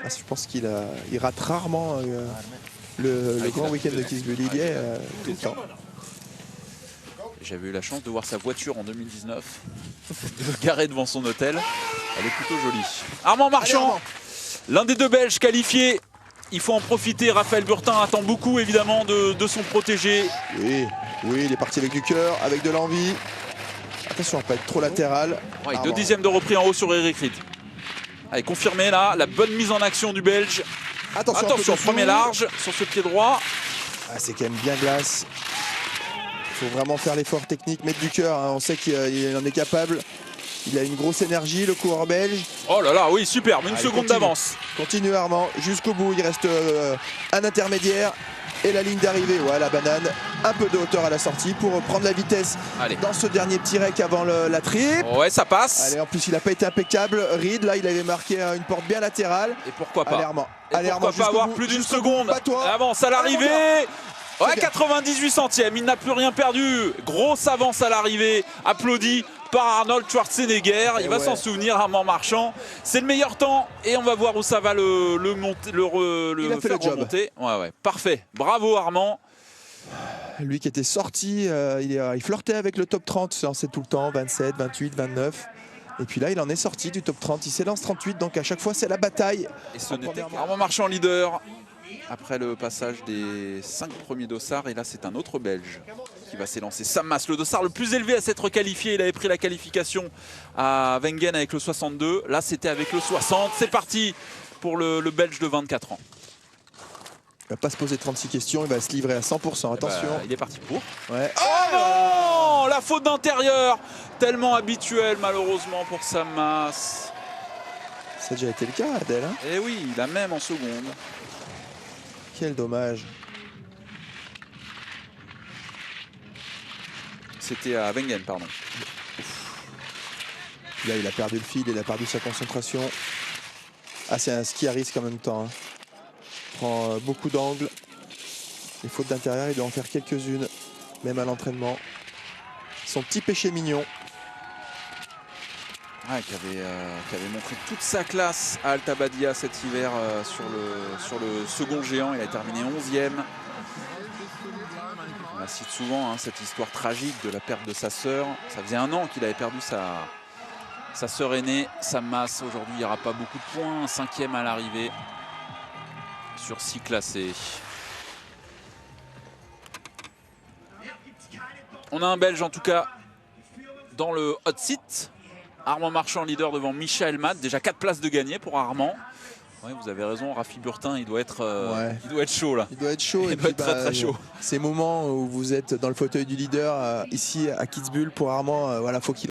Je pense qu'il rate rarement le grand week-end de Kitzbühel. Il y est tout le temps. J'avais eu la chance de voir sa voiture en 2019, de garer devant son hôtel. Elle est plutôt jolie. Armand Marchand, l'un des deux Belges qualifiés. Il faut en profiter. Raphaël Burtin attend beaucoup évidemment de son protégé. Oui, il est parti avec du cœur, avec de l'envie. Attention à ne pas être trop latéral. Ouais, 2 dixièmes de repris en haut sur Eric Ried. Allez, confirmé là, la bonne mise en action du Belge. Attention, premier large sur ce pied droit. C'est quand même bien glace. Il faut vraiment faire l'effort technique, mettre du cœur. On sait qu'il en est capable. Il a une grosse énergie, le coureur belge. Oh là là, oui, superbe, une seconde d'avance. Continue Armand, jusqu'au bout. Il reste un intermédiaire et la ligne d'arrivée. Ouais, la banane, un peu de hauteur à la sortie pour prendre la vitesse. Allez. Dans ce dernier petit rec avant la triple. Ouais, ça passe. Allez, en plus, il n'a pas été impeccable. Reed, là, il avait marqué une porte bien latérale. Et pourquoi pas. Allez, Armand, pourquoi pas avoir plus d'une seconde. Avance à l'arrivée. Ouais, 98 centièmes, il n'a plus rien perdu. Grosse avance à l'arrivée, applaudi par Arnold Schwarzenegger. Il va s'en souvenir, Armand Marchand. C'est le meilleur temps et on va voir où ça va le faire remonter. Ouais, parfait. Bravo Armand. Lui qui était sorti, il flirtait avec le top 30, c'est tout le temps, 27, 28, 29. Et puis là, il en est sorti du top 30. Il s'élance 38, donc à chaque fois, c'est la bataille. Et ce n'était Armand Marchand leader. Après le passage des 5 premiers dossards, et là c'est un autre Belge qui va s'élancer. Sam Mas, le dossard le plus élevé à s'être qualifié. Il avait pris la qualification à Wengen avec le 62. Là c'était avec le 60. C'est parti pour le Belge de 24 ans. Il ne va pas se poser 36 questions, il va se livrer à 100%. Attention. Il est parti pour. Ouais. Oh non, la faute d'intérieur, tellement habituelle malheureusement pour Sam Mas. Ça a déjà été le cas, Adèle. Hein, et oui, la même en seconde. Quel dommage. C'était à Wengen, pardon. Là, il a perdu le fil, il a perdu sa concentration. C'est un ski à risque en même temps. Hein. Il prend beaucoup d'angles. Les fautes d'intérieur, il doit en faire quelques-unes, même à l'entraînement. Son petit péché mignon. Ouais, qui avait montré toute sa classe à Alta Badia cet hiver sur le second géant. Il a terminé 11e. On la cite souvent, hein, cette histoire tragique de la perte de sa sœur. Ça faisait 1 an qu'il avait perdu sa sœur aînée, Sam Mas. Aujourd'hui, il n'y aura pas beaucoup de points. 5e à l'arrivée sur 6 classés. On a un Belge en tout cas dans le hot seat. Armand Marchand leader devant Michael Matt. Déjà 4 places de gagné pour Armand. Ouais, vous avez raison, Rafi Burtin, il doit être chaud là. Il doit être chaud. Il doit être très chaud. Ces moments où vous êtes dans le fauteuil du leader ici à Kitzbühel pour Armand, voilà, faut qu'il